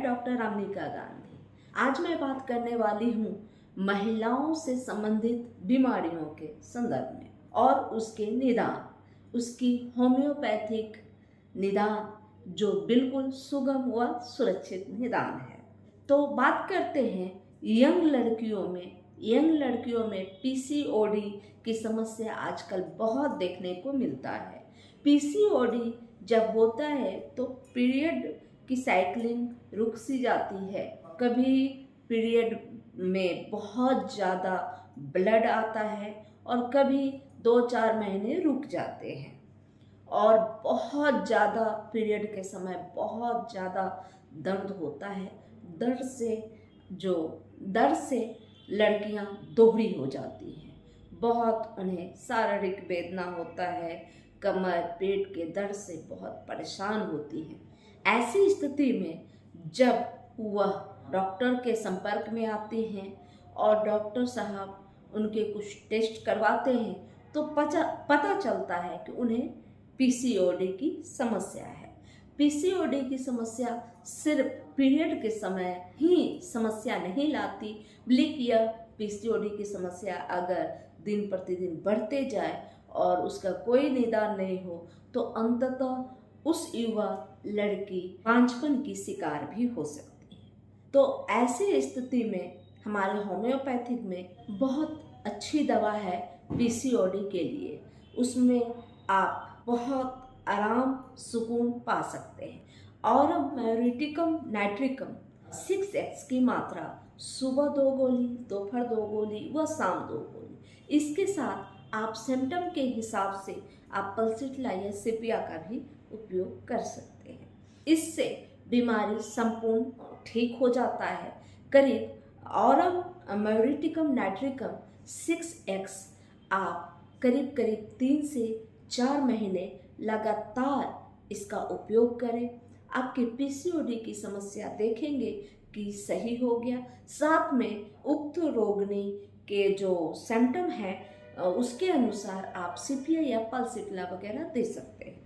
Doctor Ambika Gandhi. आज मैं बात करने वाली हूँ महिलाओं से संबंधित बीमारियों के संदर्भ में और उसके निदान, उसकी होम्योपैथिक निदान जो बिल्कुल सुगम व सुरक्षित निदान है। तो बात करते हैं यंग लड़कियों में पीसीओडी की समस्या आजकल बहुत देखने को मिलता है। पीसीओडी जब होता है तो पीरियड की साइकिलिंग रुक सी जाती है। कभी पीरियड में बहुत ज़्यादा ब्लड आता है और कभी 2-4 महीने रुक जाते हैं और बहुत ज़्यादा पीरियड के समय बहुत ज़्यादा दर्द होता है। दर्द से लड़कियां दोहरी हो जाती हैं। बहुत उन्हें शारीरिक वेदना होता है, कमर पेट के दर्द से बहुत परेशान होती हैं। ऐसी स्थिति में जब वह डॉक्टर के संपर्क में आते हैं और डॉक्टर साहब उनके कुछ टेस्ट करवाते हैं तो पता चलता है कि उन्हें पीसीओडी की समस्या है। पीसीओडी की समस्या सिर्फ पीरियड के समय ही समस्या नहीं लाती, बल्कि यह पीसीओडी की समस्या अगर दिन प्रतिदिन बढ़ते जाए और उसका कोई निदान नहीं हो तो अंततः उस युवा लड़की बांझपन की शिकार भी हो सकती है। तो ऐसी स्थिति में हमारे होम्योपैथिक में बहुत अच्छी दवा है पीसीओडी के लिए। उसमें आप बहुत आराम सुकून पा सकते हैं। ऑरम मैरिटिकम नाइट्रिकम 6x की मात्रा सुबह 2 गोली, दोपहर 2 गोली व शाम 2 गोली। इसके साथ आप सिम्टम के हिसाब से आप पल्सिट्ला या सिपिया का भी उपयोग कर सकते हैं। इससे बीमारी संपूर्ण ठीक हो जाता है। करीब ऑरम मैरिटिकम नाइट्रिकम 6x आप करीब 3 से 4 महीने लगातार इसका उपयोग करें। आपके पीसीओडी की समस्या देखेंगे कि सही हो गया। साथ में उक्त रोगिणी के जो सिम्टम हैं उसके अनुसार आप सिपिया या पल्सिट्ला वगैरह दे सकते हैं।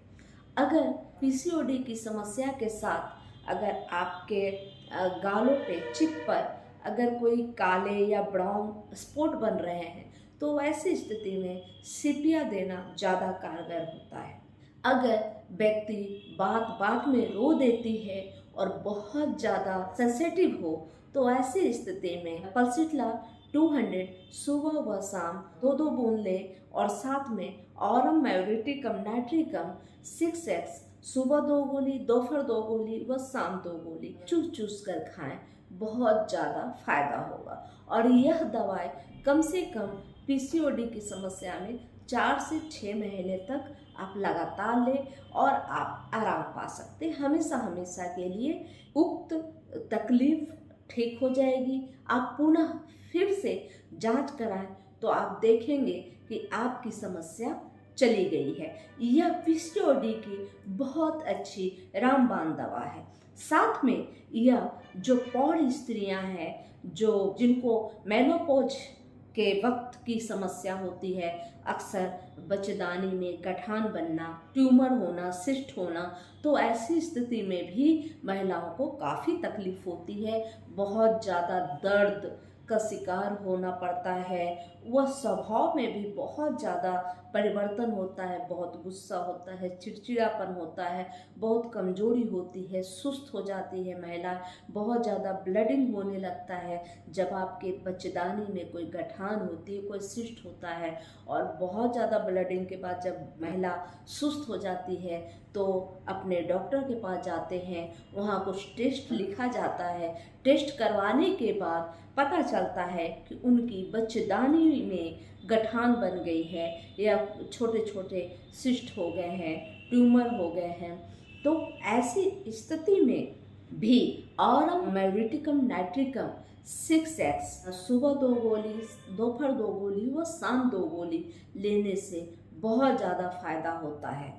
अगर पीसीओडी की समस्या के साथ अगर आपके गालों पे चिप पर अगर कोई काले या ब्राउन स्पॉट बन रहे हैं तो ऐसी स्थिति में सिपिया देना ज़्यादा कारगर होता है। अगर व्यक्ति बात में रो देती है और बहुत ज़्यादा सेंसिटिव हो तो ऐसी स्थिति में पल्सिट्ला 200 सुबह व शाम 2-2 बूंद लें और साथ में ऑरम मैरिटिकम नाइट्रिकम 6x सुबह 2 गोली, दोपहर 2 गोली व शाम 2 गोली चूस कर खाएं। बहुत ज़्यादा फायदा होगा और यह दवाई कम से कम पीसीओडी की समस्या में 4 से 6 महीने तक आप लगातार लें और आप आराम पा सकते हैं। हमेशा के लिए उक्त तकलीफ ठीक हो जाएगी। आप पुनः फिर से जांच कराएं तो आप देखेंगे कि आपकी समस्या चली गई है। यह पीसीओडी की बहुत अच्छी रामबाण दवा है। साथ में यह जो प्रौढ़ स्त्रियां हैं जिनको मेनोपॉज के वक्त की समस्या होती है, अक्सर बच्चेदानी में गठान बनना, ट्यूमर होना, सिस्ट होना, तो ऐसी स्थिति में भी महिलाओं को काफ़ी तकलीफ होती है। बहुत ज़्यादा दर्द का शिकार होना पड़ता है। वह स्वभाव में भी बहुत ज़्यादा परिवर्तन होता है, बहुत गुस्सा होता है, चिड़चिड़ापन होता है, बहुत कमजोरी होती है, सुस्त हो जाती है महिला, बहुत ज़्यादा ब्लीडिंग होने लगता है। जब आपके बच्चेदानी में कोई गठान होती है, कोई सिस्ट होता है और बहुत ज़्यादा ब्लीडिंग के बाद जब महिला सुस्त हो जाती है तो अपने डॉक्टर के पास जाते हैं। वहाँ कुछ टेस्ट लिखा जाता है। टेस्ट करवाने के बाद पता चलता है कि उनकी बच्चेदानी में गठान बन गई है या छोटे छोटे सिस्ट हो गए हैं, ट्यूमर हो गए हैं। तो ऐसी स्थिति में भी ऑरम मैरिटिकम नाइट्रिकम 6x सुबह 2 गोली, दोपहर 2 गोली व शाम 2 गोली लेने से बहुत ज़्यादा फायदा होता है।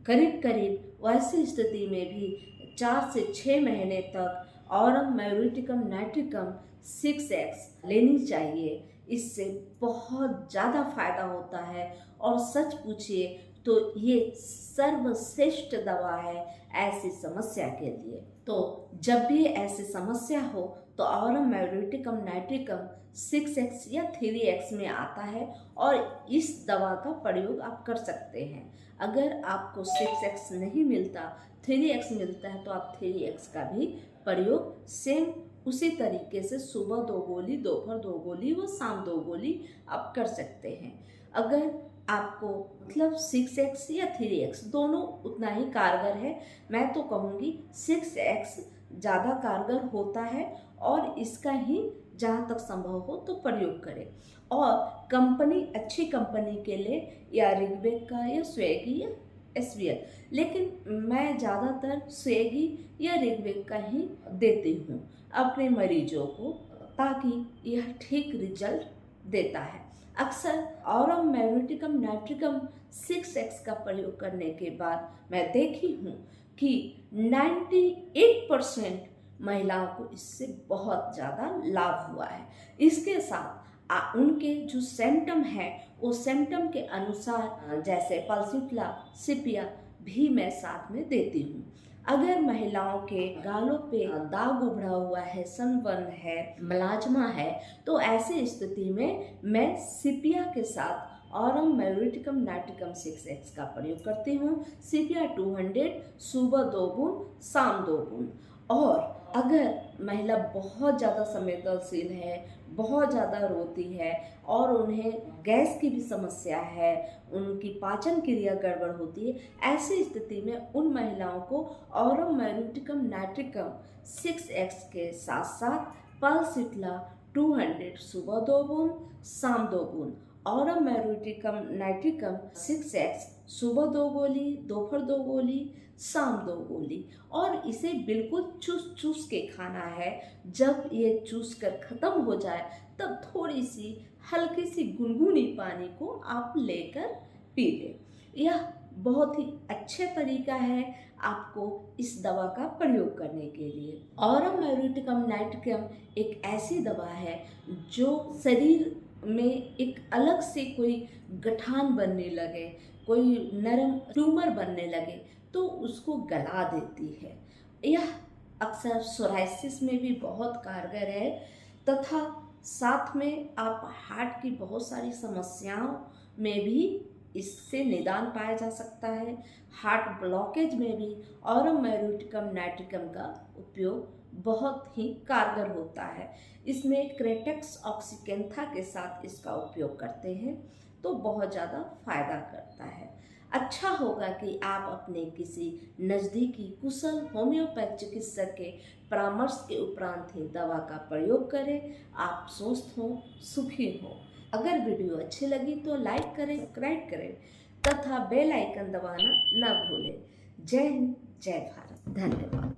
करीब वैसी स्थिति में भी 4 से 6 महीने तक ऑरम मैरिटिकम नाइट्रिकम 6x लेनी चाहिए। इससे बहुत ज़्यादा फायदा होता है और सच पूछिए तो ये सर्वश्रेष्ठ दवा है ऐसी समस्या के लिए। तो जब भी ऐसी समस्या हो तो ऑरम मैग्नेटिकम नाइट्रिकम 6x या 3x में आता है और इस दवा का प्रयोग आप कर सकते हैं। अगर आपको 6x नहीं मिलता, 3x मिलता है, तो आप 3x का भी प्रयोग सेम उसी तरीके से सुबह 2 गोली, दोपहर 2 गोली व शाम 2 गोली आप कर सकते हैं। अगर आपको मतलब 6x या 3x दोनों उतना ही कारगर है, मैं तो कहूँगी 6x ज़्यादा कारगर होता है और इसका ही जहाँ तक संभव हो तो प्रयोग करें। और कंपनी अच्छी कंपनी के लिए या ऋग्वेद का या स्वेगी या SVL, लेकिन मैं ज़्यादातर स्वेगी या ऋग्वेद का ही देती हूँ अपने मरीजों को, ताकि यह ठीक रिजल्ट देता है। अक्सर ऑरम मैग्नेटिकम नाइट्रिकम 6x का प्रयोग करने के बाद मैं देखी हूँ कि 98% महिलाओं को इससे बहुत ज़्यादा लाभ हुआ है। इसके साथ उनके जो सिम्टम है वो सिम्टम के अनुसार जैसे पल्सिफ्ला सिपिया भी मैं साथ में देती हूँ। अगर महिलाओं के गालों पे दाग उभरा हुआ है, सनबर्न है, मलाजमा है, तो ऐसी स्थिति में मैं सिपिया के साथ ऑरम मैग्नेटिकम नाइट्रिकम 6x का प्रयोग करती हूँ। सिपिया 200 सुबह 2 बूंद, शाम 2 बूंद। और अगर महिला बहुत ज़्यादा संवेदनशील है, बहुत ज़्यादा रोती है और उन्हें गैस की भी समस्या है, उनकी पाचन क्रिया गड़बड़ होती है, ऐसी स्थिति में उन महिलाओं को ऑरम मैग्नेटिकम नाइट्रिकम 6x के साथ साथ पल्सिट्ला 200 सुबह 2 बूंद, शाम 2 बूंद, ऑरम मैग्नेटिकम नाइट्रिकम 6x सुबह 2 गोली, दोपहर 2 गोली, शाम 2 गोली, और इसे बिल्कुल चूस चूस के खाना है। जब ये चूस कर ख़त्म हो जाए तब थोड़ी सी हल्की सी गुनगुनी पानी को आप लेकर पी लें। यह बहुत ही अच्छा तरीका है आपको इस दवा का प्रयोग करने के लिए। ऑरम मैग्नेटिकम नाइट्रिकम एक ऐसी दवा है जो शरीर में एक अलग से कोई गठान बनने लगे, कोई नरम ट्यूमर बनने लगे तो उसको गला देती है। यह अक्सर सोराइसिस में भी बहुत कारगर है, तथा साथ में आप हार्ट की बहुत सारी समस्याओं में भी इससे निदान पाया जा सकता है। हार्ट ब्लॉकेज में भी ऑरम मैग्नेटिकम नाइट्रिकम का उपयोग बहुत ही कारगर होता है। इसमें क्रेटेक्स ऑक्सीकेंथा के साथ इसका उपयोग करते हैं तो बहुत ज़्यादा फायदा करता है। अच्छा होगा कि आप अपने किसी नज़दीकी कुशल होम्योपैथ चिकित्सक के परामर्श के उपरांत ही दवा का प्रयोग करें। आप स्वस्थ हों, सुखी हों। अगर वीडियो अच्छी लगी तो लाइक करें, सब्सक्राइब करें तथा बेल आइकन दबाना न भूलें। जय हिंद, जय भारत, धन्यवाद।